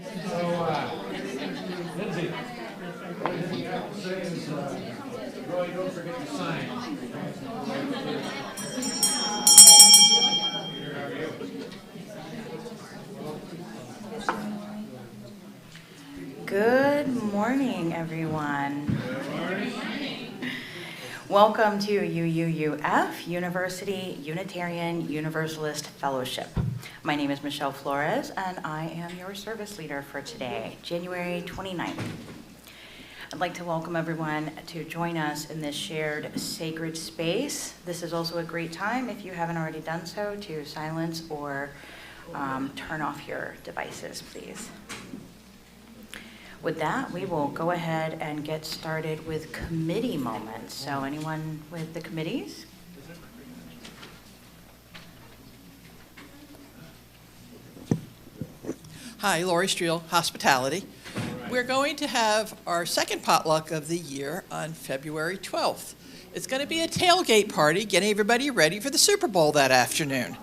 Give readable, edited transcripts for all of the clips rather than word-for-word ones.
Lindsay, what you have to say is, Roy, don't forget to sign. Here, how are you? Good morning, everyone. Good morning. Welcome to UUUF, University Unitarian Universalist Fellowship. My name is Michelle Flores, and I am your service leader for today, January 29th. I'd like to welcome everyone to join us in this shared sacred space. This is also a great time, if you haven't already done so, to silence or turn off your devices, please. With that, we will go ahead and get started with committee moments. So anyone with the committees? Hi, Lori Streel, Hospitality. We're going to have our second potluck of the year on February 12th. It's going to be a tailgate party, getting everybody ready for the Super Bowl that afternoon.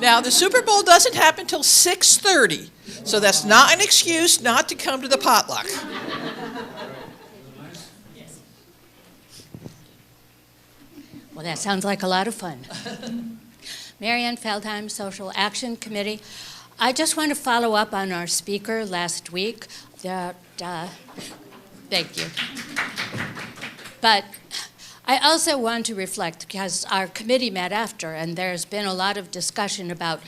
Now, the Super Bowl doesn't happen until 6:30, so that's not an excuse not to come to the potluck. Well, that sounds like a lot of fun. Marianne Feldheim, Social Action Committee. I just want to follow up on our speaker last week. Thank you. But I also want to reflect, because our committee met after, and there's been a lot of discussion about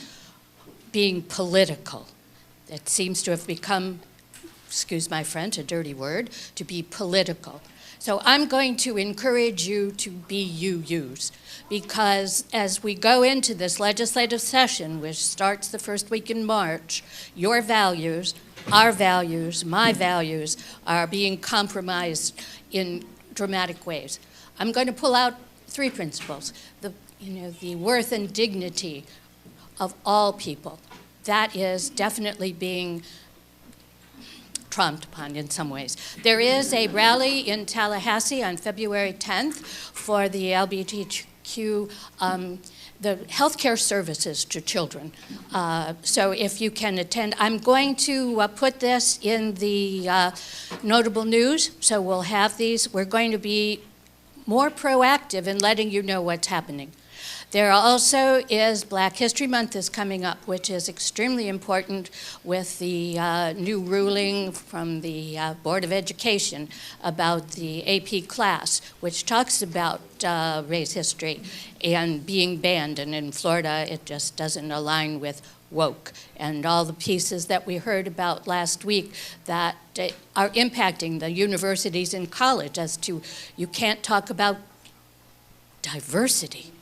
being political. It seems to have become, excuse my French, a dirty word, to be political. So I'm going to encourage you to be UUs, because as we go into this legislative session, which starts the first week in March, your values, our values, my values are being compromised in dramatic ways. I'm going to pull out three principles. The worth and dignity of all people. That is definitely being trumped upon in some ways. There is a rally in Tallahassee on February 10th for the LGBTQ, the healthcare services to children. So if you can attend, I'm going to put this in the notable news, so we'll have these. We're going to be more proactive in letting you know what's happening. There also is Black History Month is coming up, which is extremely important with the new ruling from the Board of Education about the AP class, which talks about race history and being banned. And in Florida, it just doesn't align with woke and all the pieces that we heard about last week that are impacting the universities and college as to you can't talk about diversity.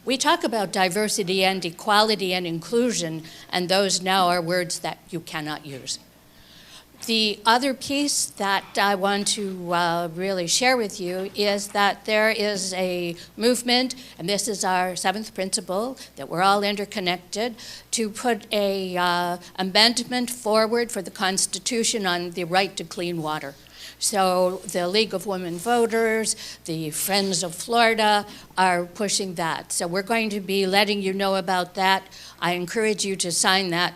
We talk about diversity and equality and inclusion, and those now are words that you cannot use. The other piece that I want to really share with you is that there is a movement, and this is our seventh principle, that we're all interconnected, to put a amendment forward for the Constitution on the right to clean water. So the League of Women Voters, the Friends of Florida are pushing that. So we're going to be letting you know about that. I encourage you to sign that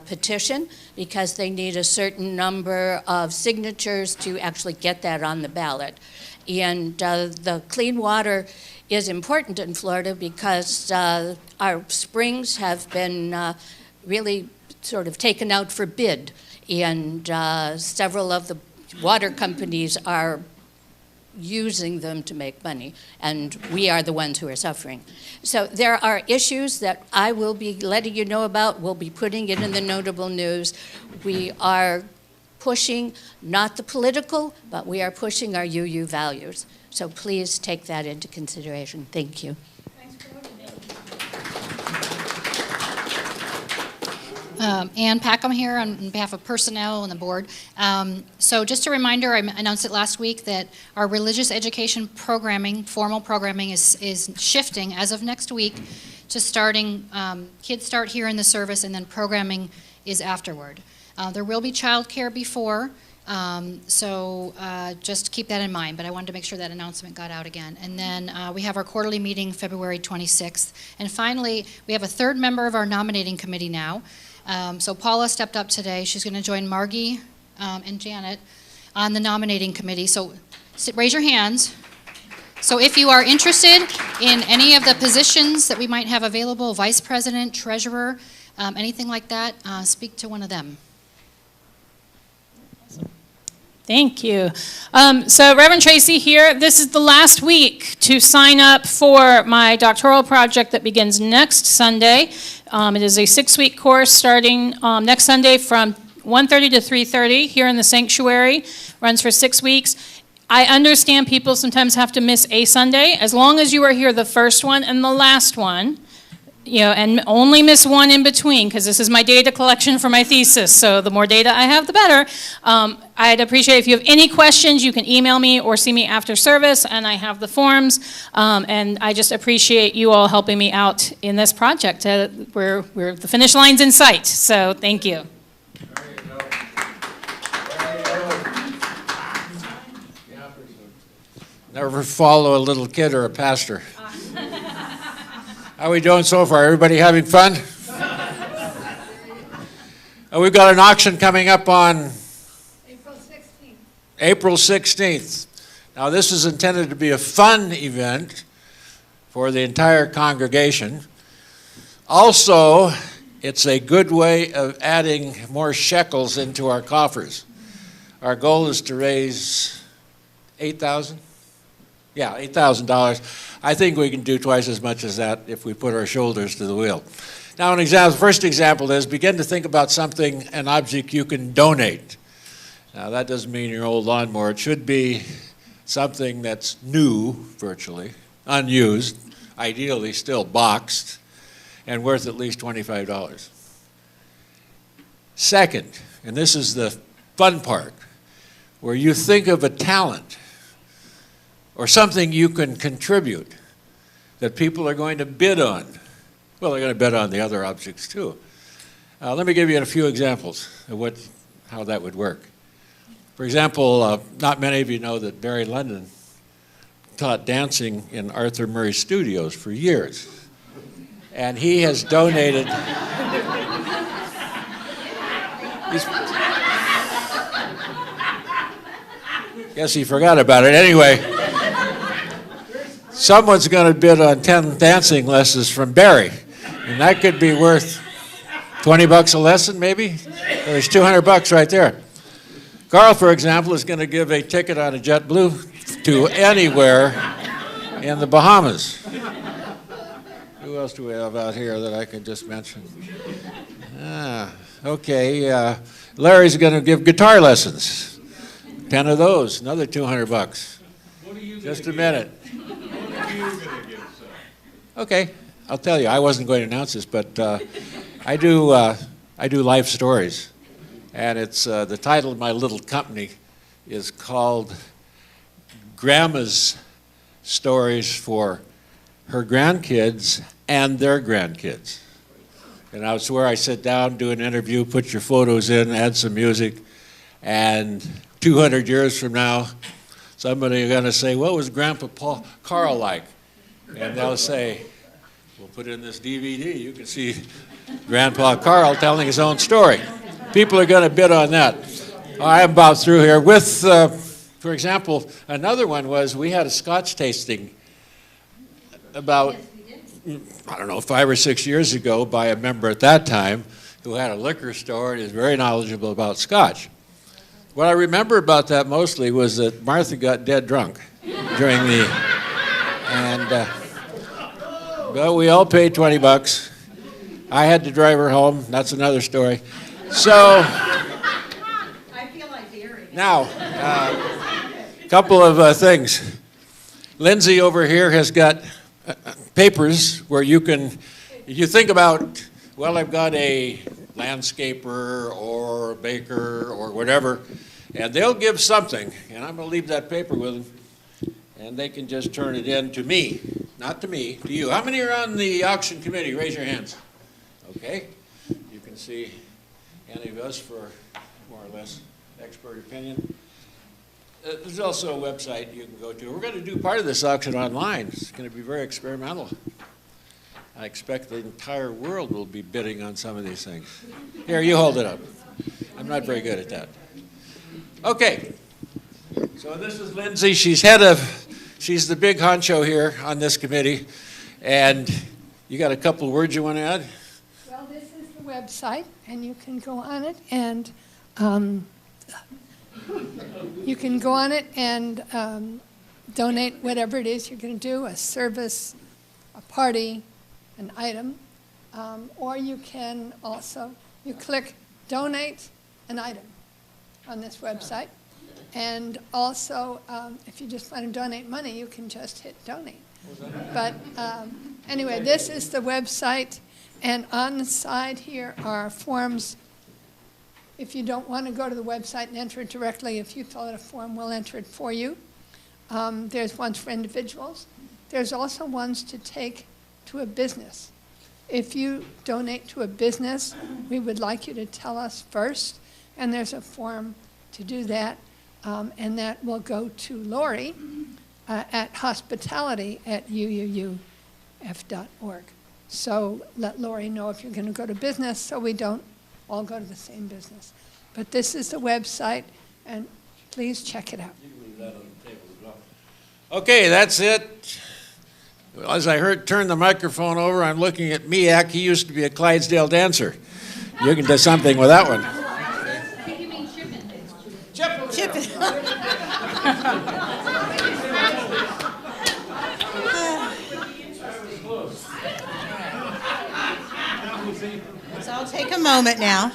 petition because they need a certain number of signatures to actually get that on the ballot. And the clean water is important in Florida because our springs have been really sort of taken out for bid, and several of the water companies are using them to make money, and we are the ones who are suffering. So there are issues that I will be letting you know about. We'll be putting it in the notable news. We are pushing not the political, but we are pushing our UU values. So please take that into consideration. Thank you. Ann Packham here on behalf of personnel and the board. So just a reminder, I announced it last week that our religious education programming, formal programming, is shifting as of next week to starting, kids start here in the service and then programming is afterward. There will be childcare before, so just keep that in mind, but I wanted to make sure that announcement got out again. And then we have our quarterly meeting February 26th. And finally, we have a third member of our nominating committee now. So Paula stepped up today. She's going to join Margie and Janet on the nominating committee. So raise your hands. So if you are interested in any of the positions that we might have available, vice president, treasurer, anything like that, speak to one of them. Thank you. So Rev Tracie here. This is the last week to sign up for my doctoral project that begins next Sunday. It is a 6-week course starting next Sunday from 1:30 to 3:30 here in the sanctuary. Runs for 6 weeks. I understand people sometimes have to miss a Sunday. As long as you are here the first one and the last one, and only miss one in between, because this is my data collection for my thesis, so the more data I have, the better. I'd appreciate if you have any questions, you can email me or see me after service, and I have the forms, and I just appreciate you all helping me out in this project. We're the finish line's in sight, so thank you. Never follow a little kid or a pastor. How are we doing so far? Everybody having fun? We've got an auction coming up on April 16th. Now, this is intended to be a fun event for the entire congregation. Also, it's a good way of adding more shekels into our coffers. Our goal is to raise $8,000? Yeah, $8,000. I think we can do twice as much as that if we put our shoulders to the wheel. Now, an example, first example is begin to think about something, an object you can donate. Now, that doesn't mean your old lawnmower. It should be something that's new, virtually, unused, ideally still boxed, and worth at least $25. Second, and this is the fun part, where you think of a talent or something you can contribute that people are going to bid on. Well, they're going to bid on the other objects too. Let me give you a few examples of how that would work. For example, not many of you know that Barry London taught dancing in Arthur Murray Studios for years. And he has donated... Guess he forgot about it. Anyway, someone's going to bid on 10 dancing lessons from Barry, and that could be worth $20 a lesson, maybe? There's $200 right there. Carl, for example, is going to give a ticket on a JetBlue to anywhere in the Bahamas. Who else do we have out here that I can just mention? Okay. Larry's going to give guitar lessons. 10 of those, another $200. Just a minute. Okay, I'll tell you. I wasn't going to announce this, but I do life stories, and it's the title of my little company is called Grandma's Stories for Her Grandkids and Their Grandkids. And that's where I sit down, do an interview, put your photos in, add some music, and 200 years from now, somebody is going to say, what was Grandpa Carl like? And they'll say, we'll put in this DVD. You can see Grandpa Carl telling his own story. People are going to bid on that. I'm about through here. With, for example, another one was we had a Scotch tasting about, I don't know, 5 or 6 years ago by a member at that time who had a liquor store and is very knowledgeable about Scotch. What I remember about that mostly was that Martha got dead drunk during the, and well, we all paid $20. I had to drive her home. That's another story. So I feel like hearing. now, a couple of things. Lindsay over here has got papers where you can, if you think about, well, I've got a landscaper or a baker or whatever, and they'll give something, and I'm going to leave that paper with them, and they can just turn it in to me, not to me, to you. How many are on the auction committee? Raise your hands. Okay. You can see any of us for more or less expert opinion. There's also a website you can go to. We're going to do part of this auction online. It's going to be very experimental. I expect the entire world will be bidding on some of these things. Here, you hold it up. I'm not very good at that. Okay. So this is Lindsay. She's the big honcho here on this committee. And you got a couple of words you want to add? Well, this is the website, and you can go on it and donate whatever it is you're going to do, a service, a party, an item, or you can also, you click donate an item on this website. And also, if you just want to donate money, you can just hit donate. But anyway, this is the website, and on the side here are forms. If you don't want to go to the website and enter it directly, if you fill out a form, we'll enter it for you. There's ones for individuals. There's also ones to take to a business. If you donate to a business, we would like you to tell us first, and there's a form to do that, and that will go to Lori at hospitality@uuuf.org. So let Lori know if you're going to go to business, so we don't all go to the same business. But this is the website, and please check it out. Okay, that's it. As I heard, turn the microphone over, I'm looking at Miak. He used to be a Clydesdale dancer. You can do something with that one. Chip. So I'll take a moment now.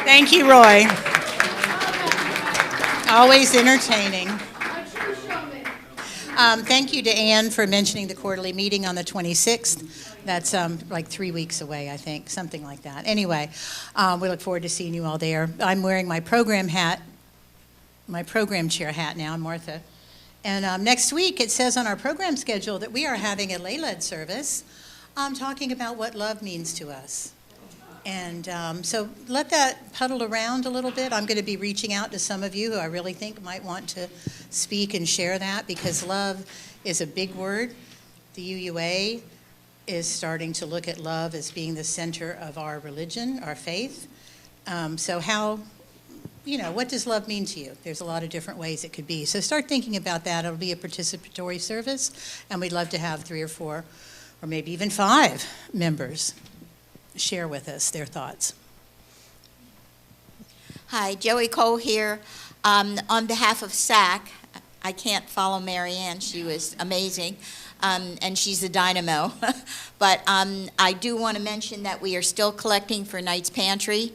Thank you, Roy. Always entertaining. Thank you to Ann for mentioning the quarterly meeting on the 26th. That's like 3 weeks away, I think, something like that. Anyway, we look forward to seeing you all there. I'm wearing my program hat, my program chair hat now, Martha. And next week, it says on our program schedule that we are having a lay-led service talking about what love means to us. And so let that puddle around a little bit. I'm going to be reaching out to some of you who I really think might want to speak and share that, because love is a big word. The UUA is starting to look at love as being the center of our religion, our faith. So how, what does love mean to you? There's a lot of different ways it could be. So start thinking about that. It'll be a participatory service, and we'd love to have 3 or 4 or maybe even 5 members share with us their thoughts. Hi, Joey Cole here. On behalf of SAC, I can't follow Mary Ann. She was amazing, and she's a dynamo. But I do want to mention that we are still collecting for Knight's Pantry.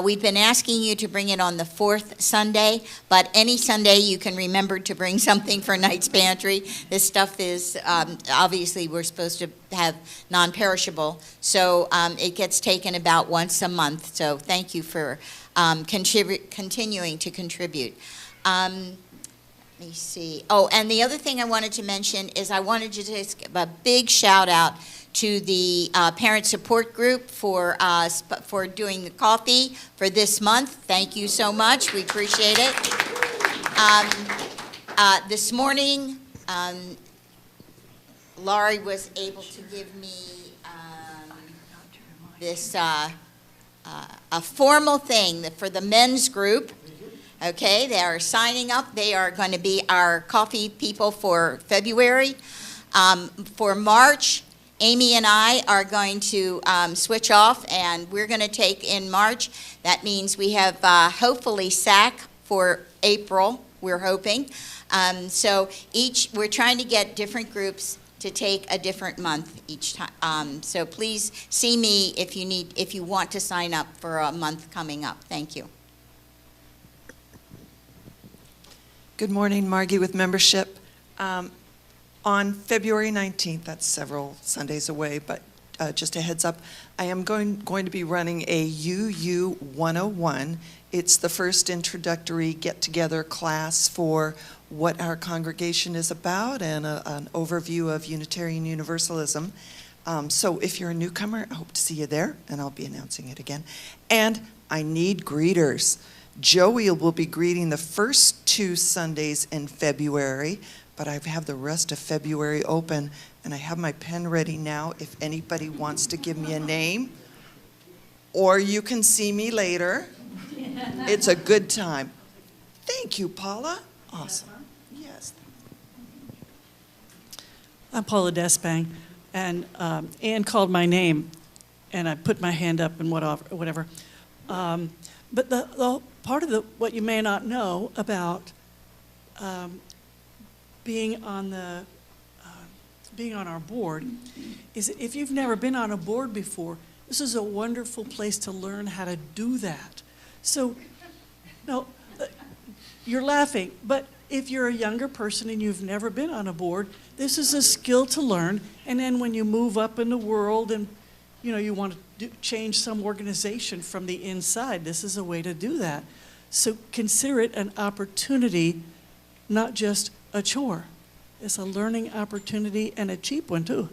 We've been asking you to bring it on the 4th Sunday, but any Sunday you can remember to bring something for Knight's Pantry. This stuff is, obviously we're supposed to have non-perishable, so it gets taken about once a month. So thank you for continuing to contribute. Let me see. Oh, and the other thing I wanted to mention is I wanted to just give a big shout out to the parent support group for doing the coffee for this month. Thank you so much. We appreciate it. This morning, Laurie was able to give me this a formal thing for the men's group. Okay, they are signing up. They are going to be our coffee people for February. For March, Amy and I are going to switch off, and we're going to take in March. That means we have hopefully SAC for April, we're hoping. So we're trying to get different groups to take a different month each time. So please see me if you want to sign up for a month coming up. Thank you. Good morning, Margie with membership. On February 19th, that's several Sundays away, but just a heads up, I am going to be running a UU 101. It's the first introductory get-together class for what our congregation is about and an overview of Unitarian Universalism. So if you're a newcomer, I hope to see you there, and I'll be announcing it again. And I need greeters. Joey will be greeting the first 2 Sundays in February, but I have the rest of February open, and I have my pen ready now if anybody wants to give me a name, or you can see me later. It's a good time. Thank you, Paula. Awesome. Yes. I'm Paula Despang, and Ann called my name, and I put my hand up and whatever. But the part of what you may not know about being on our board is if you've never been on a board before, this is a wonderful place to learn how to do that. So, no, you're laughing, but if you're a younger person and you've never been on a board, this is a skill to learn. And then when you move up in the world and you want to change some organization from the inside, this is a way to do that. So consider it an opportunity, not just a chore. It's a learning opportunity and a cheap one too.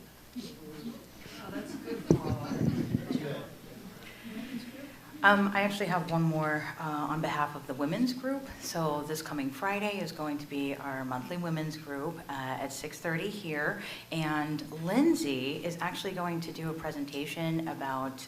I actually have one more on behalf of the women's group. So this coming Friday is going to be our monthly women's group at 6:30 here. And Lindsay is actually going to do a presentation about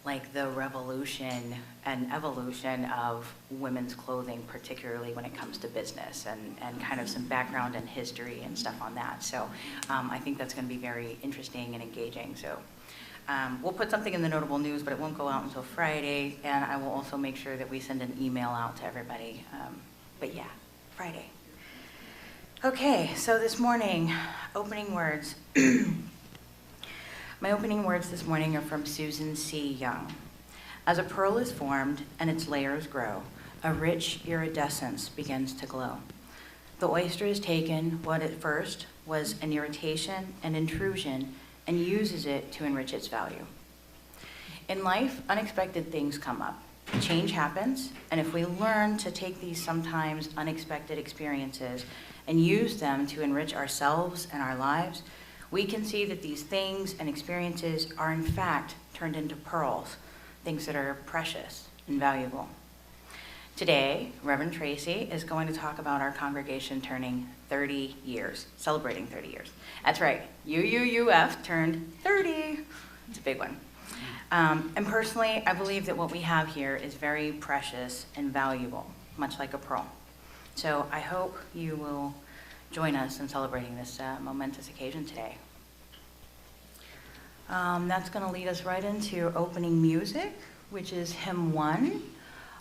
like the revolution and evolution of women's clothing, particularly when it comes to business, and kind of some background and history and stuff on that. So I think that's going to be very interesting and engaging. So we'll put something in the notable news, but it won't go out until Friday, and I will also make sure that we send an email out to everybody. But yeah, Friday. Okay, so this morning, opening words. My opening words this morning are from Susan C. Young. As a pearl is formed and its layers grow, a rich iridescence begins to glow. The oyster has taken what at first was an irritation and intrusion and uses it to enrich its value. In life, unexpected things come up. Change happens, and if we learn to take these sometimes unexpected experiences and use them to enrich ourselves and our lives, we can see that these things and experiences are in fact turned into pearls, things that are precious and valuable. Today, Rev Tracie is going to talk about our congregation turning 30 years, celebrating 30 years. That's right, UUUF turned 30. It's a big one. And personally, I believe that what we have here is very precious and valuable, much like a pearl. So I hope you will join us in celebrating this momentous occasion today. That's going to lead us right into opening music, which is hymn 1,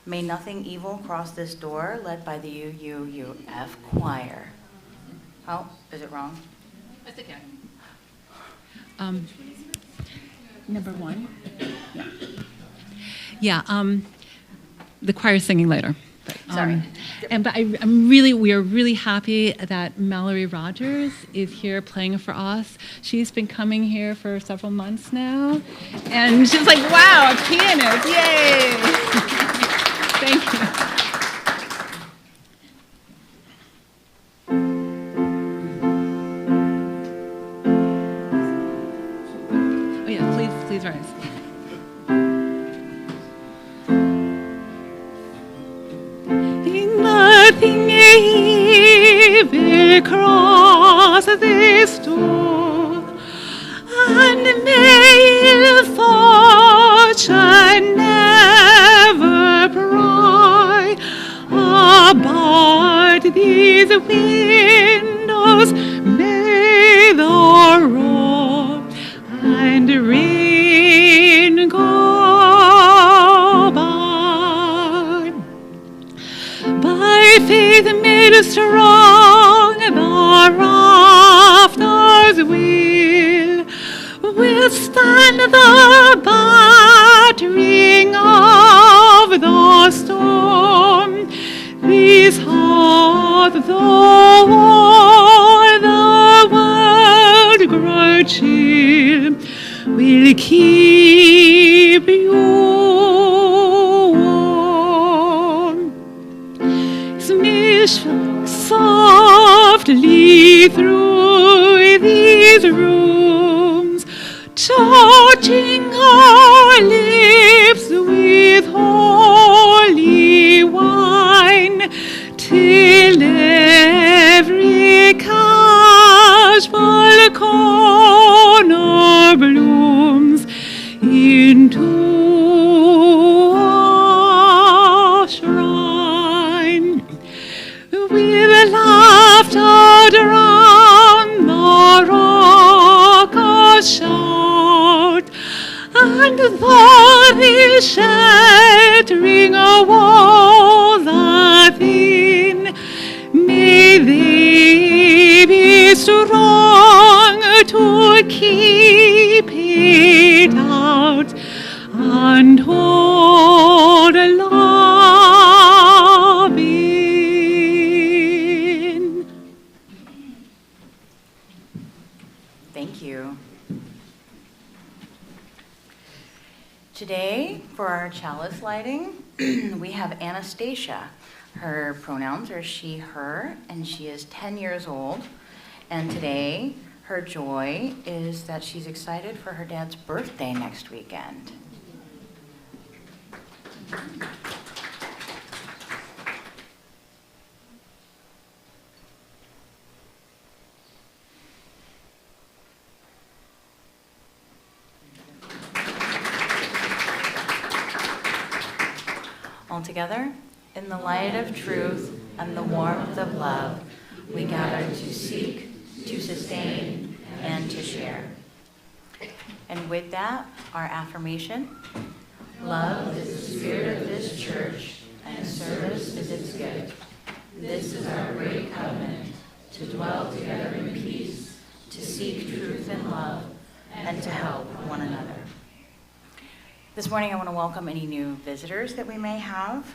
May Nothing Evil Cross This Door, led by the UUUF choir. Oh, is it wrong? That's okay. Number 1. Yeah. The choir's singing later. Sorry. We are really happy that Mallory Rogers is here playing for us. She's been coming here for several months now, and she's like, wow, a pianist, yay! Thank you. Oh yeah, please rise. Nothing evil cross this door, and may ill fortune never pry about these windows. May the roar and rain go by. By faith made strong, the rafters will stand the battering of the storm. This heart, though all the world grow chill, will keep you warm. Smish softly through these rooms, touching our lips with holy wine, till every bashful corner blooms into our shrine. With laughter drown the raucous shout, and though the shattering walls are thin, may they be strong to keep it out and hold love in. Thank you. Today, for our chalice lighting, we have Anastasia. Her pronouns are she, her, and she is 10 years old. And today, her joy is that she's excited for her dad's birthday next weekend. All together, in the light of truth and the warmth of love, we gather to seek, to sustain, and to share. And with that, our affirmation: love is the spirit of this church, and service is its gift. This is our great covenant, to dwell together in peace, to seek truth and love, and to help one another. This morning, I want to welcome any new visitors that we may have.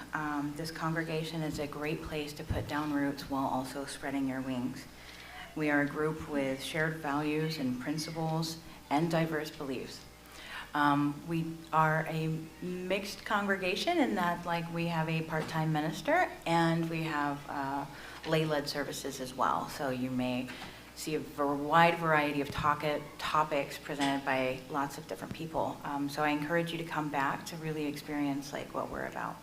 This congregation is a great place to put down roots while also spreading your wings. We are a group with shared values and principles and diverse beliefs. We are a mixed congregation in that, like, we have a part-time minister and we have lay-led services as well. So you may see a wide variety of topics presented by lots of different people. So I encourage you to come back to really experience like what we're about.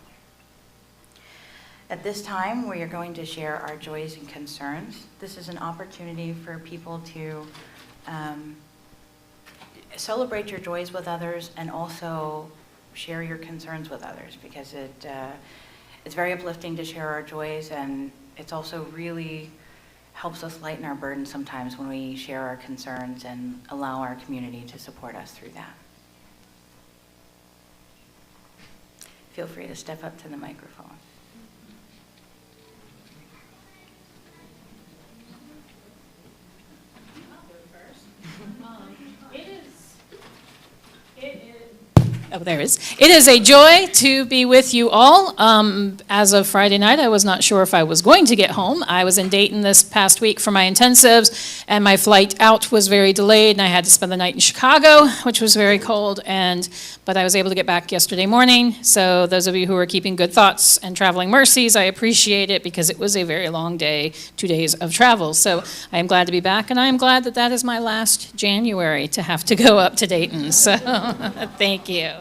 At this time, we are going to share our joys and concerns. This is an opportunity for people to celebrate your joys with others and also share your concerns with others, because it's very uplifting to share our joys, and it's also really helps us lighten our burden sometimes when we share our concerns and allow our community to support us through that. Feel free to step up to the microphone. It is a joy to be with you all. As of Friday night, I was not sure if I was going to get home. I was in Dayton this past week for my intensives, and my flight out was very delayed, and I had to spend the night in Chicago, which was very cold, but I was able to get back yesterday morning. So those of you who are keeping good thoughts and traveling mercies, I appreciate it, because it was a very long day, 2 days of travel. So I am glad to be back, and I am glad that that is my last January to have to go up to Dayton. So thank you.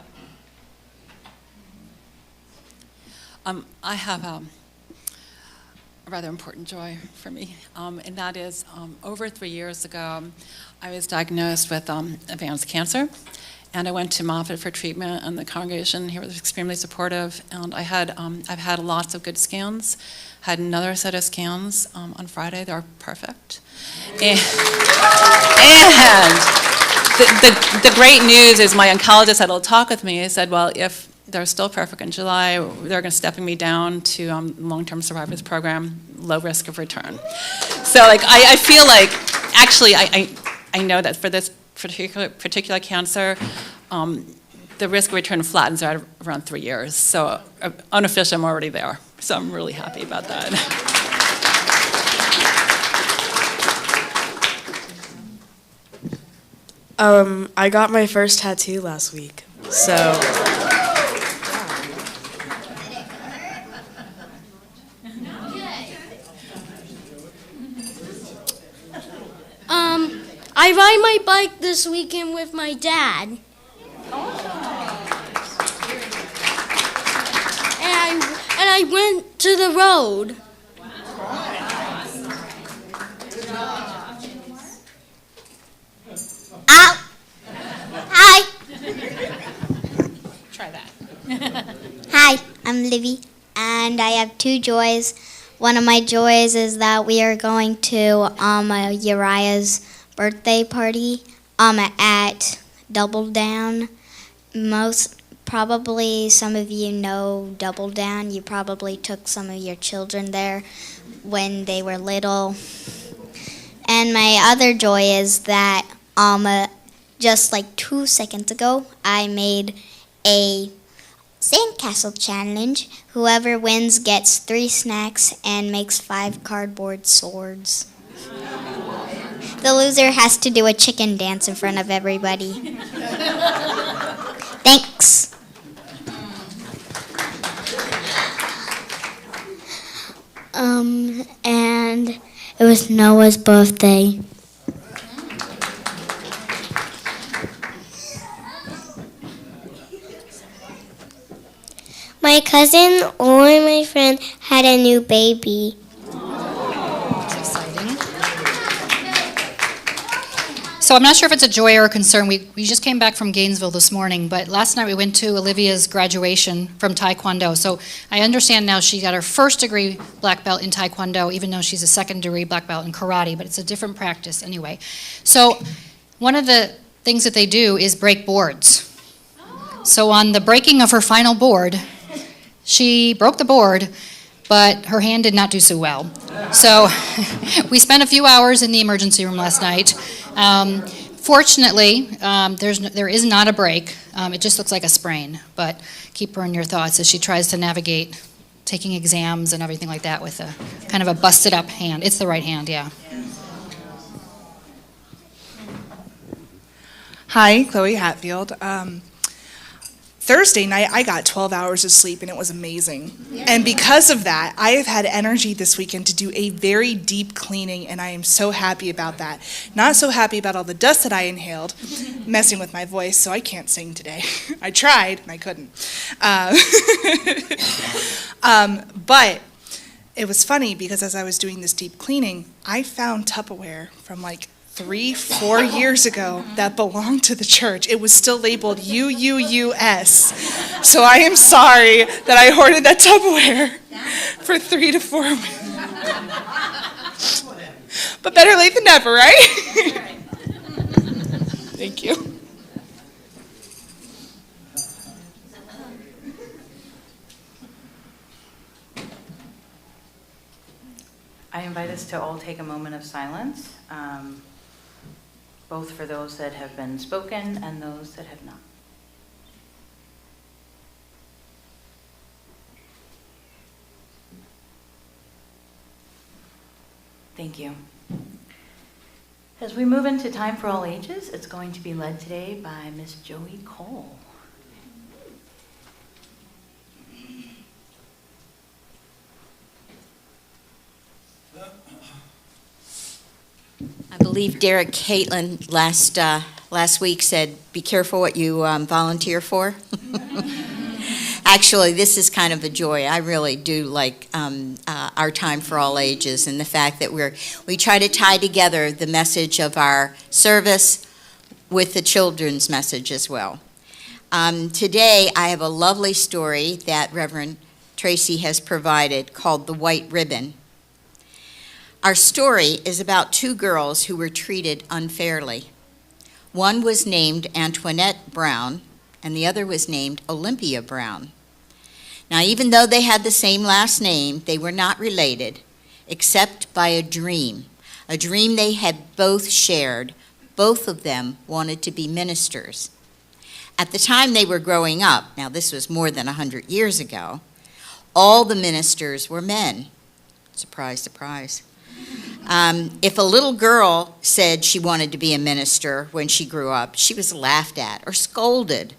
I have a rather important joy for me, and that is over 3 years ago, I was diagnosed with advanced cancer, and I went to Moffitt for treatment, and the congregation here was extremely supportive, and I've had lots of good scans. Had another set of scans on Friday. They're perfect. And the great news is my oncologist had a talk with me. He said, well, if they're still perfect in July, they're going to stepping me down to long-term survivors program, low risk of return. So like I feel like, actually I know that for this particular cancer, the risk of return flattens out around 3 years. So unofficially, I'm already there. So I'm really happy about that. I got my first tattoo last week, so. I ride my bike this weekend with my dad. And I went to the road. Hi, I'm Livy, and I have two joys. One of my joys is that we are going to Uriah's birthday party at Double Down. Probably some of you know Double Down. You probably took some of your children there when they were little. And my other joy is that just like 2 seconds ago, I made a sandcastle challenge. Whoever wins gets 3 snacks and makes 5 cardboard swords. The loser has to do a chicken dance in front of everybody. Thanks. And it was Noah's birthday. My cousin or my friend had a new baby. That's exciting. So I'm not sure if it's a joy or a concern. We just came back from Gainesville this morning, but last night we went to Olivia's graduation from Taekwondo. So I understand now she got her first degree black belt in Taekwondo, even though she's a second degree black belt in karate, but it's a different practice anyway. So one of the things that they do is break boards. So on the breaking of her final board, she broke the board, but her hand did not do so well. So we spent a few hours in the emergency room last night. Fortunately, there is not a break. It just looks like a sprain, but keep her in your thoughts as she tries to navigate taking exams and everything like that with a kind of a busted up hand. It's the right hand, yeah. Hi, Chloe Hatfield. Thursday night, I got 12 hours of sleep, and it was amazing. And because of that, I have had energy this weekend to do a very deep cleaning, and I am so happy about that. Not so happy about all the dust that I inhaled, messing with my voice, so I can't sing today. I tried, and I couldn't. But it was funny, because as I was doing this deep cleaning, I found Tupperware from like 3-4 years ago that belonged to the church. It was still labeled UUUF. So I am sorry that I hoarded that Tupperware for 3 to 4 weeks. But better late than never, right? Thank you. I invite us to all take a moment of silence, both for those that have been spoken and those that have not. Thank you. As we move into Time for All Ages, it's going to be led today by Miss Joey Cole. I believe Derek Caitlin last week said, be careful what you volunteer for. Actually, this is kind of a joy. I really do like our Time for All Ages and the fact that we try to tie together the message of our service with the children's message as well. Today, I have a lovely story that Rev Tracie has provided called The White Ribbon. Our story is about 2 girls who were treated unfairly. One was named Antoinette Brown, and the other was named Olympia Brown. Now, even though they had the same last name, they were not related, except by a dream they had both shared. Both of them wanted to be ministers. At the time they were growing up, now this was more than 100 years ago, all the ministers were men. Surprise, surprise. If a little girl said she wanted to be a minister when she grew up, she was laughed at or scolded.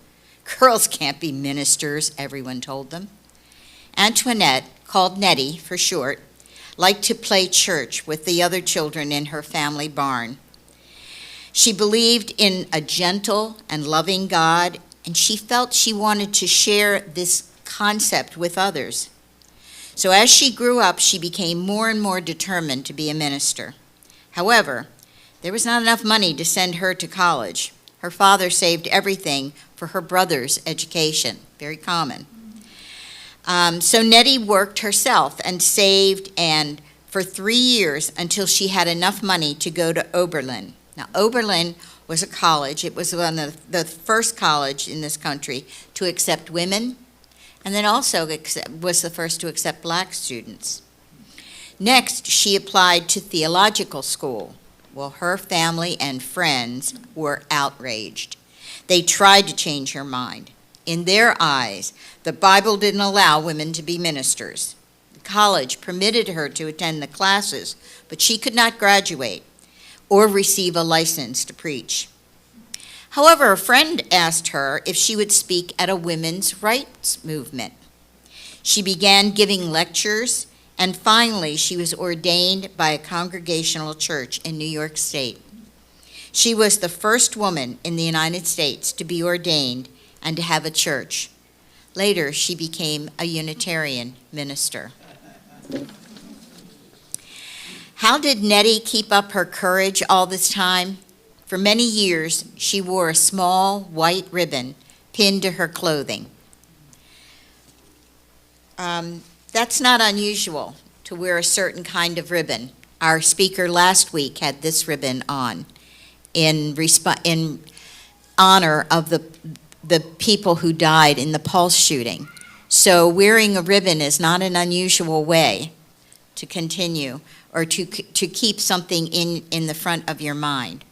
Girls can't be ministers, everyone told them. Antoinette, called Nettie for short, liked to play church with the other children in her family barn. She believed in a gentle and loving God, and she felt she wanted to share this concept with others. So as she grew up, she became more and more determined to be a minister. However, there was not enough money to send her to college. Her father saved everything for her brother's education. Very common. So Nettie worked herself and saved for 3 years until she had enough money to go to Oberlin. Now, Oberlin was a college. It was one of the first college in this country to accept women, and then also was the first to accept black students. Next, she applied to theological school. Well, her family and friends were outraged. They tried to change her mind. In their eyes, the Bible didn't allow women to be ministers. The college permitted her to attend the classes, but she could not graduate or receive a license to preach. However, a friend asked her if she would speak at a women's rights movement. She began giving lectures, and finally she was ordained by a Congregational church in New York State. She was the first woman in the United States to be ordained and to have a church. Later, she became a Unitarian minister. How did Nettie keep up her courage all this time? For many years, she wore a small white ribbon pinned to her clothing. That's not unusual to wear a certain kind of ribbon. Our speaker last week had this ribbon on in honor of the people who died in the Pulse shooting. So wearing a ribbon is not an unusual way to continue or to keep something in the front of your mind.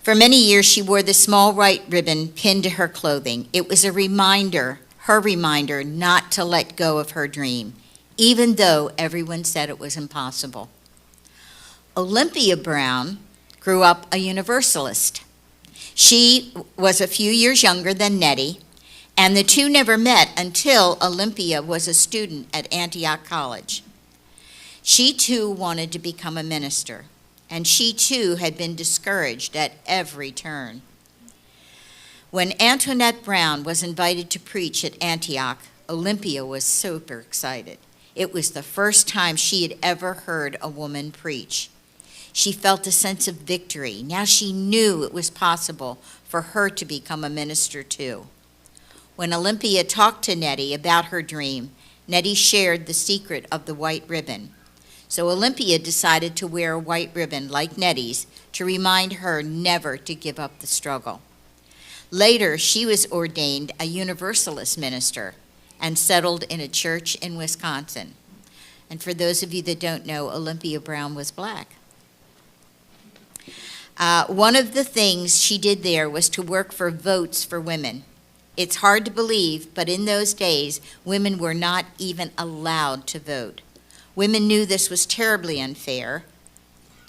For many years, she wore the small white ribbon pinned to her clothing. It was a reminder, her reminder, not to let go of her dream, even though everyone said it was impossible. Olympia Brown grew up a Universalist. She was a few years younger than Nettie, and the two never met until Olympia was a student at Antioch College. She too wanted to become a minister, and she too had been discouraged at every turn. When Antoinette Brown was invited to preach at Antioch, Olympia was super excited. It was the first time she had ever heard a woman preach. She felt a sense of victory. Now she knew it was possible for her to become a minister too. When Olympia talked to Nettie about her dream, Nettie shared the secret of the white ribbon. So Olympia decided to wear a white ribbon like Nettie's to remind her never to give up the struggle. Later, she was ordained a Universalist minister and settled in a church in Wisconsin. And for those of you that don't know, Olympia Brown was black. One of the things she did there was to work for votes for women. It's hard to believe, but in those days, women were not even allowed to vote. Women knew this was terribly unfair.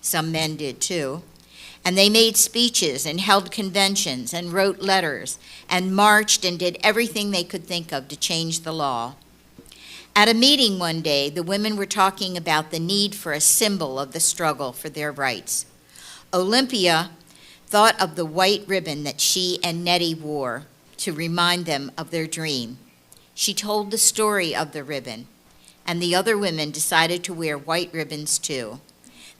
Some men did too. And they made speeches and held conventions and wrote letters and marched and did everything they could think of to change the law. At a meeting one day, the women were talking about the need for a symbol of the struggle for their rights. Olympia thought of the white ribbon that she and Nettie wore to remind them of their dream. She told the story of the ribbon, and the other women decided to wear white ribbons too.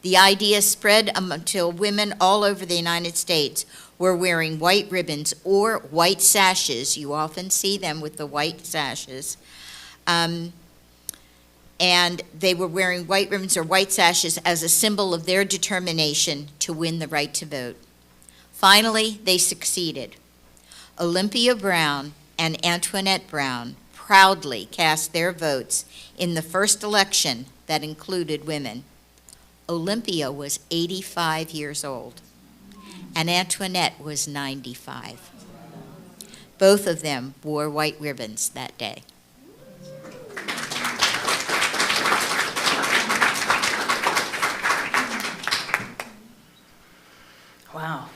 The idea spread until women all over the United States were wearing white ribbons or white sashes. You often see them with the white sashes. And they were wearing white ribbons or white sashes as a symbol of their determination to win the right to vote. Finally, they succeeded. Olympia Brown and Antoinette Brown proudly cast their votes in the first election that included women. Olympia was 85 years old, and Antoinette was 95. Both of them wore white ribbons that day. Wow,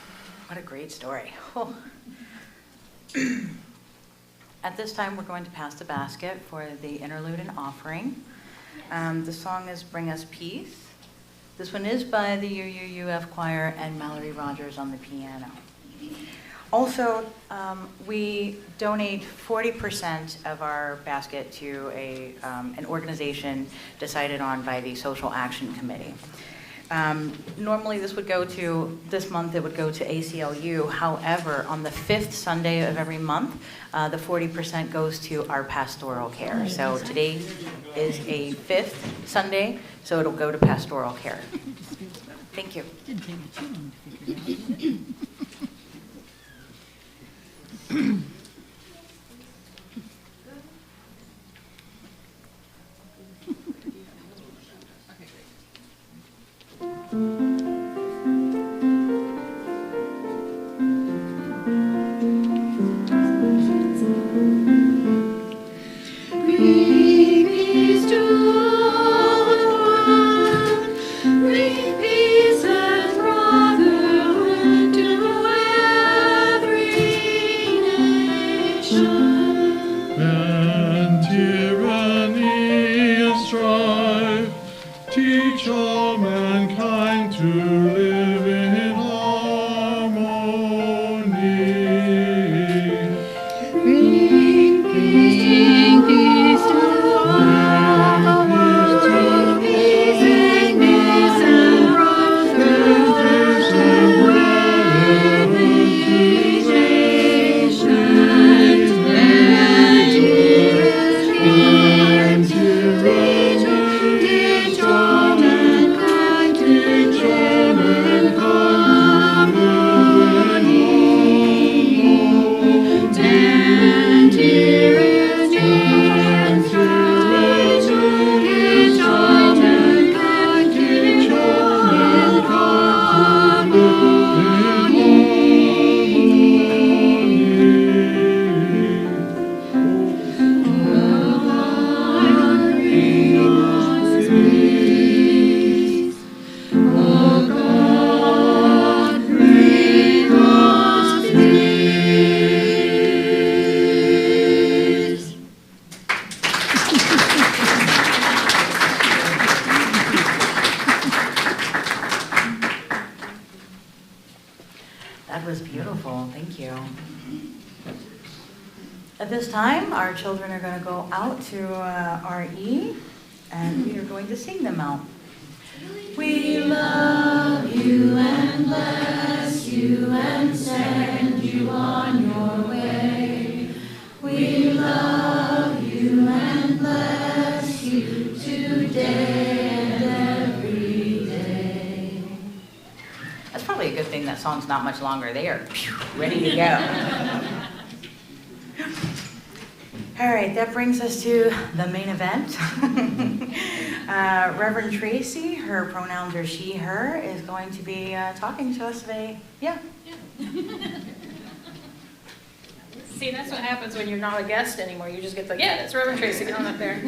what a great story. Oh. At this time, we're going to pass the basket for the interlude and offering. The song is Bring Us Peace. This one is by the UUUF Choir and Mallory Rogers on the piano. Also, we donate 40% of our basket to an organization decided on by the Social Action Committee. Normally this month it would go to ACLU. However, on the 5th Sunday of every month, the 40% goes to our pastoral care. So today is a 5th Sunday, so it'll go to pastoral care. Thank you. Didn't take me too long to figure it out. That was beautiful, thank you. At this time, our children are going to go out to RE, and we are going to sing them out. We love you and bless you and send you on your way. We love you and bless you today and every day. That's probably a good thing that song's not much longer. They are ready to go. All right, that brings us to the main event. Reverend Tracie, her pronouns are she, her, is going to be talking to us today. Yeah. See, that's what happens when you're not a guest anymore. You just get like, yeah, that's Reverend Tracie, get on up there.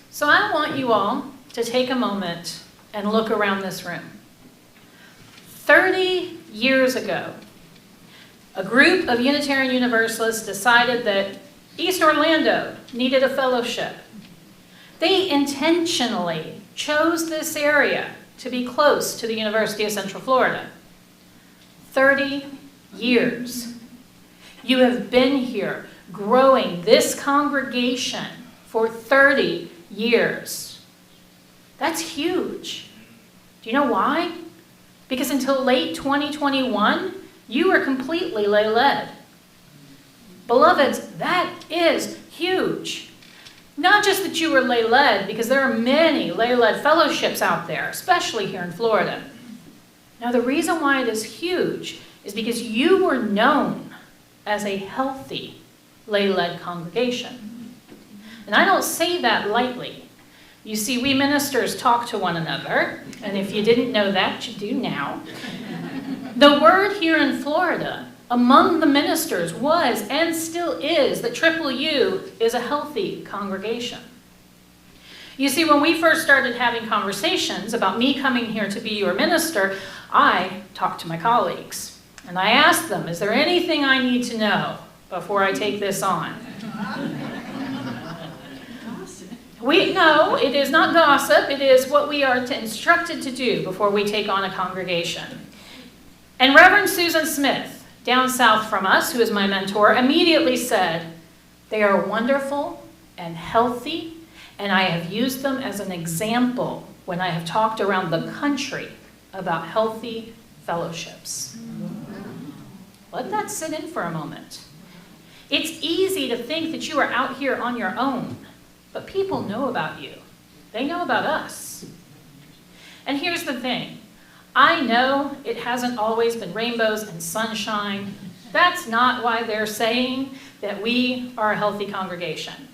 So I want you all to take a moment and look around this room. 30 years ago, a group of Unitarian Universalists decided that East Orlando needed a fellowship. They intentionally chose this area to be close to the University of Central Florida. 30 years. You have been here growing this congregation for 30 years. That's huge. Do you know why? Because until late 2021, you were completely lay-led. Beloveds, that is huge. Not just that you were lay-led, because there are many lay-led fellowships out there, especially here in Florida. Now, the reason why it is huge is because you were known as a healthy lay-led congregation. And I don't say that lightly. You see, we ministers talk to one another, and if you didn't know that, you do now. The word here in Florida, among the ministers, was and still is that Triple U is a healthy congregation. You see, when we first started having conversations about me coming here to be your minister, I talked to my colleagues, and I asked them, is there anything I need to know before I take this on? No, it is not gossip. It is what we are instructed to do before we take on a congregation. And Reverend Susan Smith, down south from us, who is my mentor, immediately said, They are wonderful and healthy, and I have used them as an example when I have talked around the country about healthy fellowships. Let that sit in for a moment. It's easy to think that you are out here on your own, but people know about you. They know about us. And here's the thing. I know it hasn't always been rainbows and sunshine. That's not why they're saying that we are a healthy congregation.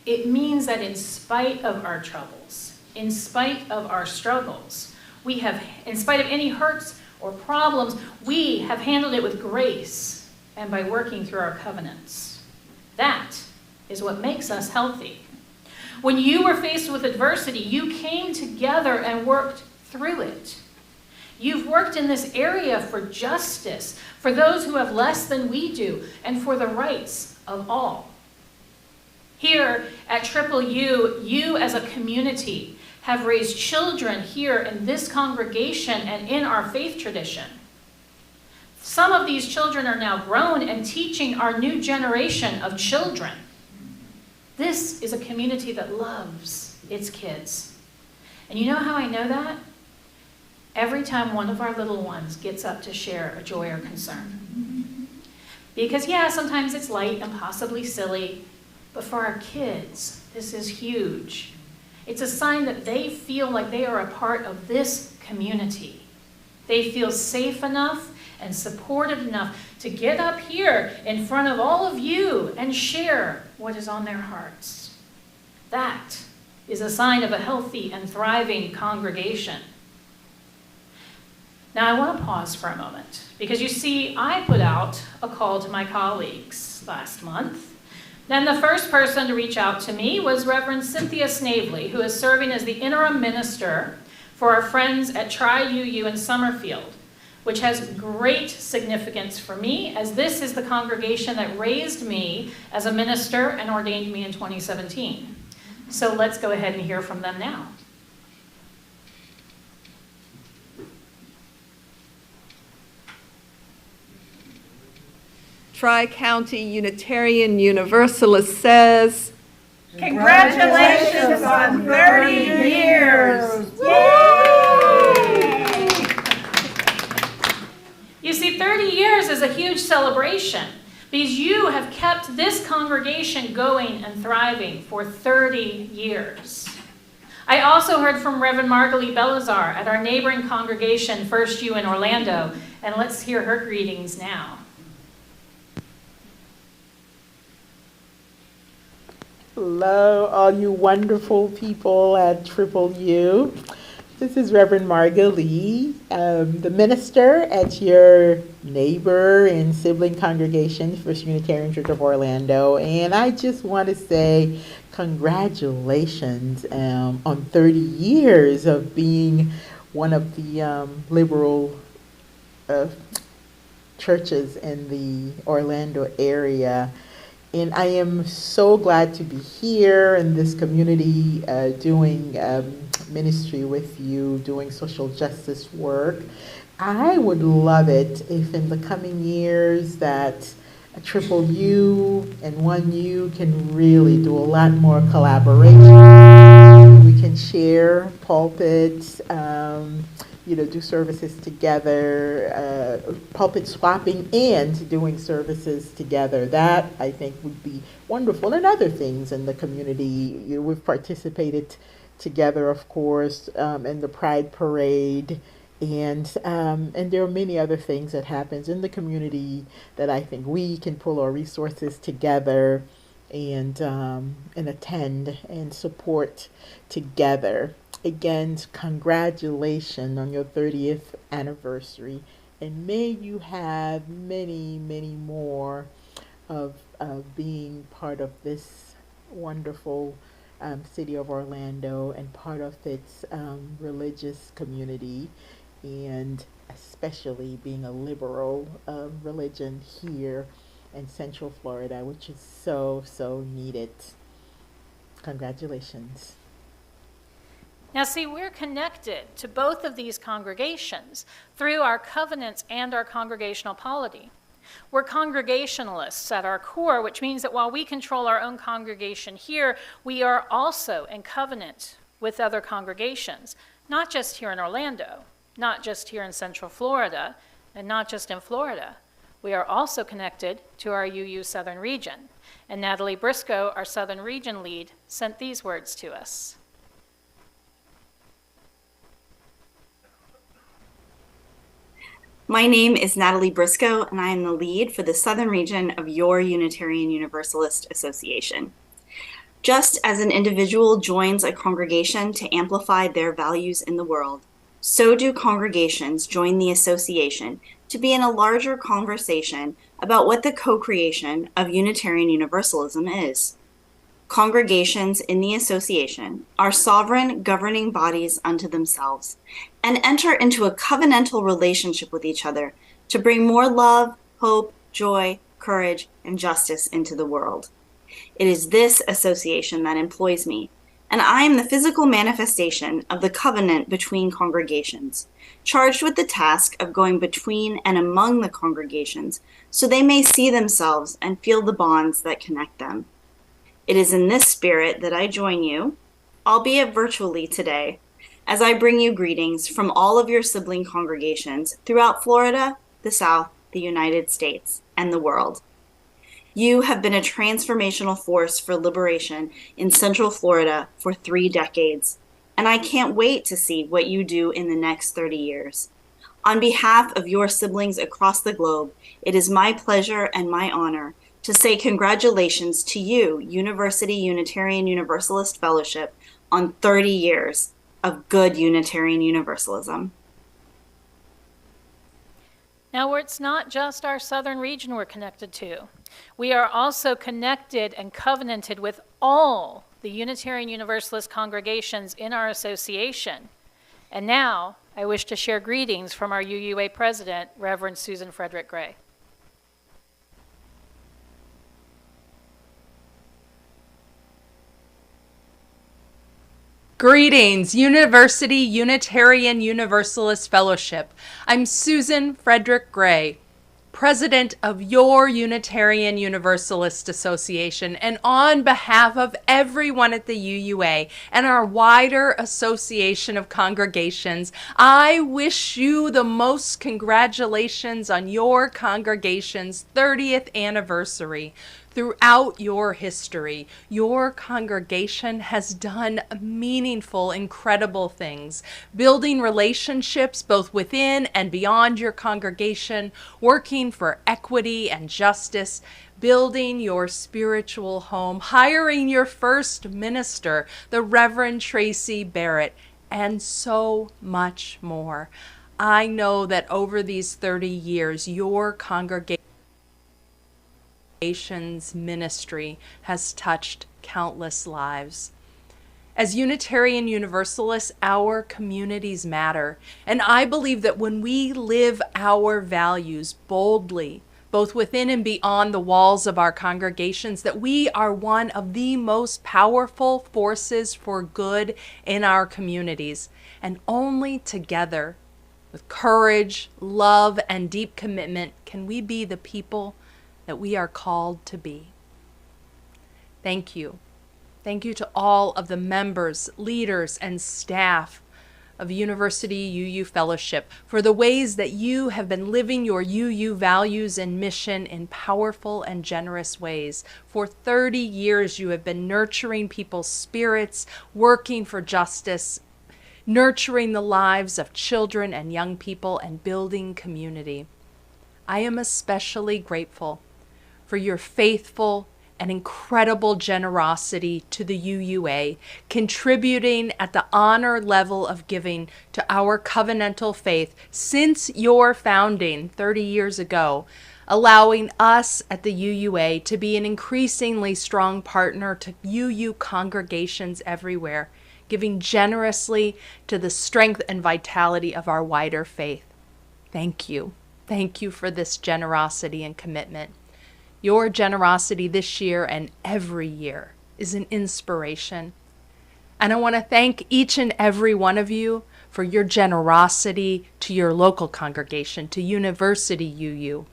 It means that in spite of our troubles, in spite of our struggles, we have, in spite of any hurts or problems, we have handled it with grace and by working through our covenants. That is what makes us healthy. When you were faced with adversity, you came together and worked through it. You've worked in this area for justice, for those who have less than we do, and for the rights of all. Here at Triple U, you as a community have raised children here in this congregation and in our faith tradition. Some of these children are now grown and teaching our new generation of children. This is a community that loves its kids. And you know how I know that? Every time one of our little ones gets up to share a joy or concern. Because yeah, sometimes it's light and possibly silly, but for our kids, this is huge. It's a sign that they feel like they are a part of this community. They feel safe enough and supported enough to get up here in front of all of you and share what is on their hearts. That is a sign of a healthy and thriving congregation. Now I want to pause for a moment because you see, I put out a call to my colleagues last month. Then the first person to reach out to me was Reverend Cynthia Snavely, who is serving as the interim minister for our friends at Tri-UU in Summerfield, which has great significance for me, as this is the congregation that raised me as a minister and ordained me in 2017. So let's go ahead and hear from them now. Tri-County Unitarian Universalist says, congratulations on 30 years! Yay! You see, 30 years is a huge celebration because you have kept this congregation going and thriving for 30 years. I also heard from Reverend Margalie Belazar at our neighboring congregation, First U in Orlando, and let's hear her greetings now. Hello, all you wonderful people at Triple U. This is Reverend Margalie, the minister at your neighbor and sibling congregation, First Unitarian Church of Orlando. And I just want to say congratulations on 30 years of being one of the liberal churches in the Orlando area. And I am so glad to be here in this community doing ministry with you, doing social justice work. I would love it if in the coming years that Triple U and 1U can really do a lot more collaboration. We can share pulpits, do services together, pulpit swapping and doing services together. That, I think, would be wonderful. And other things in the community. We've participated together, of course, in the Pride Parade. And there are many other things that happens in the community that I think we can pull our resources together and attend and support together. Again, congratulations on your 30th anniversary, and may you have many, many more of being part of this wonderful city of Orlando and part of its religious community, and especially being a liberal religion here in Central Florida, which is so, so needed. Congratulations. Now see, we're connected to both of these congregations through our covenants and our congregational polity. We're congregationalists at our core, which means that while we control our own congregation here, we are also in covenant with other congregations, not just here in Orlando, not just here in Central Florida, and not just in Florida. We are also connected to our UU Southern Region. And Natalie Briscoe, our Southern Region lead, sent these words to us. My name is Natalie Briscoe, and I am the lead for the Southern Region of your Unitarian Universalist Association. Just as an individual joins a congregation to amplify their values in the world, so do congregations join the association to be in a larger conversation about what the co-creation of Unitarian Universalism is. Congregations in the association are sovereign governing bodies unto themselves and enter into a covenantal relationship with each other to bring more love, hope, joy, courage, and justice into the world. It is this association that employs me, and I am the physical manifestation of the covenant between congregations, charged with the task of going between and among the congregations so they may see themselves and feel the bonds that connect them. It is in this spirit that I join you, albeit virtually today, as I bring you greetings from all of your sibling congregations throughout Florida, the South, the United States, and the world. You have been a transformational force for liberation in Central Florida for 3 decades, and I can't wait to see what you do in the next 30 years. On behalf of your siblings across the globe, it is my pleasure and my honor to say congratulations to you, University Unitarian Universalist Fellowship, on 30 years of good Unitarian Universalism. Now, it's not just our Southern Region we're connected to. We are also connected and covenanted with all the Unitarian Universalist congregations in our association. And now, I wish to share greetings from our UUA President, Reverend Susan Frederick Gray. Greetings, University Unitarian Universalist Fellowship. I'm Susan Frederick Gray, President of your Unitarian Universalist Association, and on behalf of everyone at the UUA and our wider association of congregations, I wish you the most congratulations on your congregation's 30th anniversary. Throughout your history, your congregation has done meaningful, incredible things, building relationships both within and beyond your congregation, working for equity and justice, building your spiritual home, hiring your first minister, the Rev Tracie Barrett, and so much more. I know that over these 30 years, your congregation's ministry has touched countless lives. As Unitarian Universalists, our communities matter, and I believe that when we live our values boldly, both within and beyond the walls of our congregations, that we are one of the most powerful forces for good in our communities, and only together, with courage, love, and deep commitment, can we be the people that we are called to be. Thank you. Thank you to all of the members, leaders, and staff of University UU Fellowship for the ways that you have been living your UU values and mission in powerful and generous ways. For 30 years, you have been nurturing people's spirits, working for justice, nurturing the lives of children and young people, and building community. I am especially grateful for your faithful and incredible generosity to the UUA, contributing at the honor level of giving to our covenantal faith since your founding 30 years ago, allowing us at the UUA to be an increasingly strong partner to UU congregations everywhere, giving generously to the strength and vitality of our wider faith. Thank you. Thank you for this generosity and commitment. Your generosity this year and every year is an inspiration. And I want to thank each and every one of you for your generosity to your local congregation, to University UU.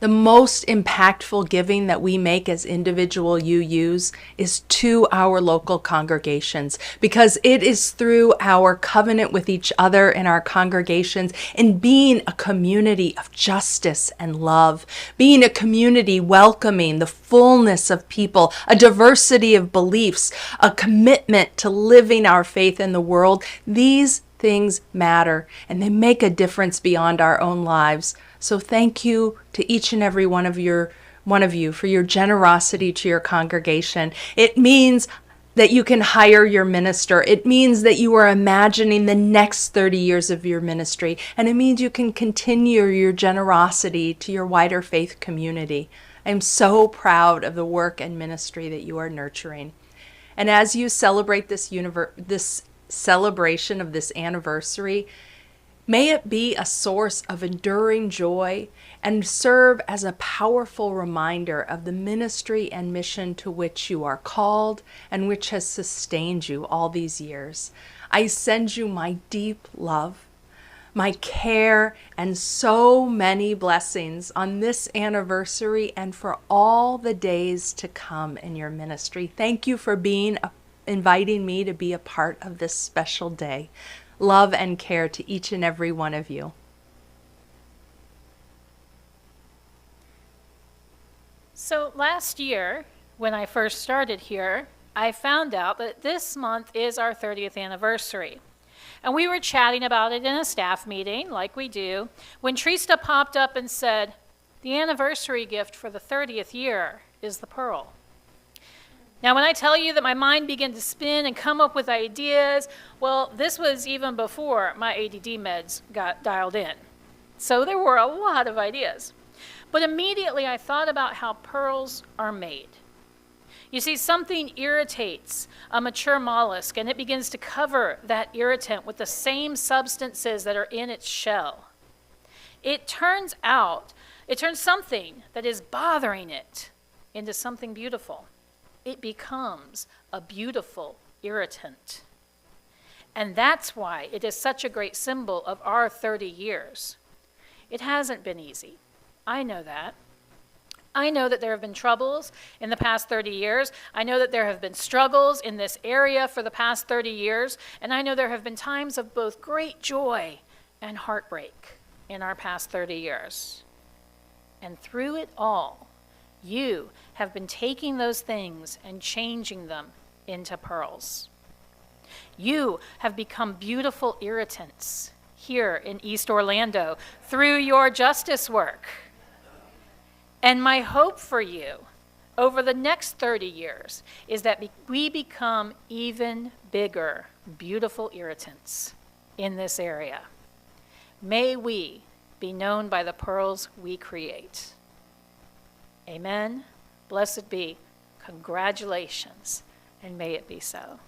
The most impactful giving that we make as individual UUs is to our local congregations, because it is through our covenant with each other in our congregations and being a community of justice and love, being a community welcoming the fullness of people, a diversity of beliefs, a commitment to living our faith in the world. These things matter, and they make a difference beyond our own lives. So thank you to each and every one of you for your generosity to your congregation. It means that you can hire your minister. It means that you are imagining the next 30 years of your ministry. And it means you can continue your generosity to your wider faith community. I'm so proud of the work and ministry that you are nurturing. And as you celebrate this celebration of this anniversary, may it be a source of enduring joy and serve as a powerful reminder of the ministry and mission to which you are called and which has sustained you all these years. I send you my deep love, my care, and so many blessings on this anniversary and for all the days to come in your ministry. Thank you for inviting me to be a part of this special day. Love and care to each and every one of you. So last year, when I first started here, I found out that this month is our 30th anniversary. And we were chatting about it in a staff meeting, like we do, when Trista popped up and said, the anniversary gift for the 30th year is the pearl. Now, when I tell you that my mind began to spin and come up with ideas, well, this was even before my ADD meds got dialed in. So there were a lot of ideas. But immediately I thought about how pearls are made. You see, something irritates a mature mollusk, and it begins to cover that irritant with the same substances that are in its shell. It turns something that is bothering it into something beautiful. It becomes a beautiful irritant. And that's why it is such a great symbol of our 30 years. It hasn't been easy. I know that. I know that there have been troubles in the past 30 years. I know that there have been struggles in this area for the past 30 years. And I know there have been times of both great joy and heartbreak in our past 30 years. And through it all, you have been taking those things and changing them into pearls. You have become beautiful irritants here in East Orlando through your justice work. And my hope for you over the next 30 years is that we become even bigger, beautiful irritants in this area. May we be known by the pearls we create. Amen. Blessed be. Congratulations, and may it be so.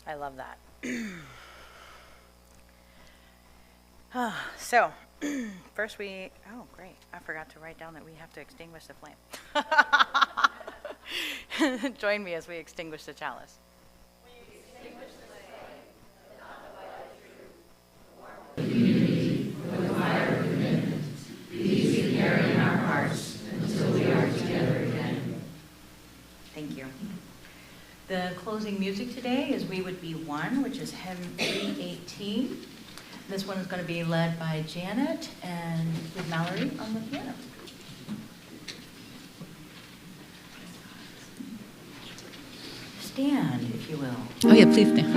I love that. So, first oh great, I forgot to write down that we have to extinguish the flame. Join me as we extinguish the chalice. With a fire of commitment, these we carry in our hearts until we are together again. Thank you. The closing music today is We Would Be One, which is hymn 318. This one is going to be led by Janet and with Mallory on the piano. Stand, if you will. Oh yeah, please stand.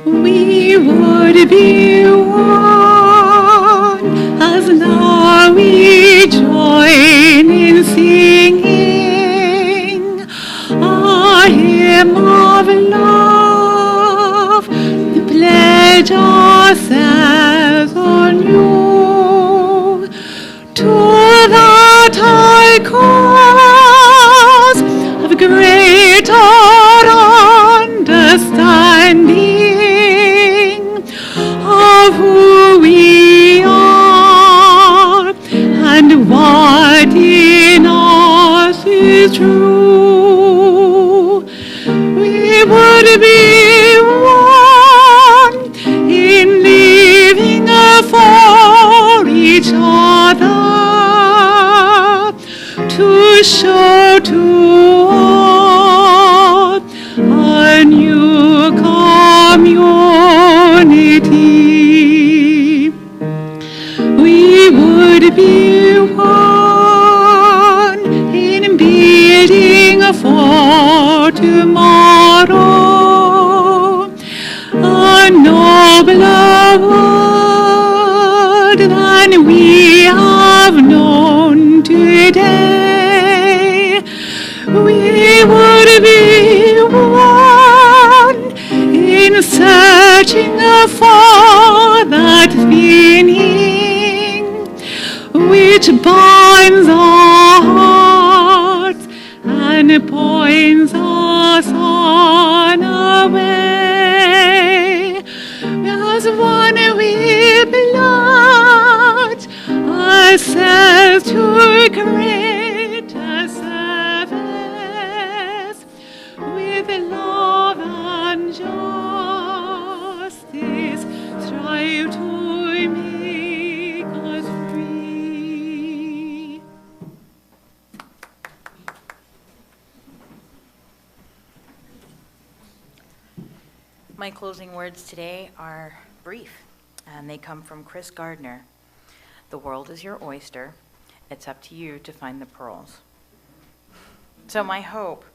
We would be one as now we join in singing a hymn of love, to pledge ourselves on you to that high cause of greater true. We would be one in living for each other, to show to all a new community. We would be one in building for tomorrow, a nobler world than we have known today. We would be one in searching for that feeling which binds our hearts and points us on our way. As one we pledge ourselves to greater service, with love and justice strive to make us free. My closing words today are brief, and they come from Chris Gardner. The world is your oyster. It's up to you to find the pearls. So my hope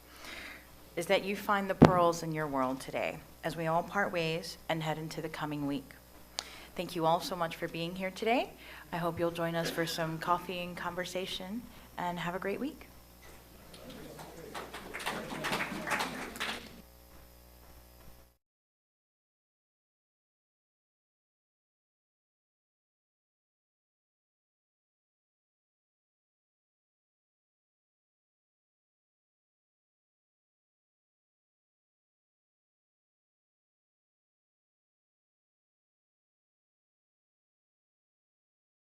is that you find the pearls in your world today as we all part ways and head into the coming week. Thank you all so much for being here today. I hope you'll join us for some coffee and conversation, and have a great week.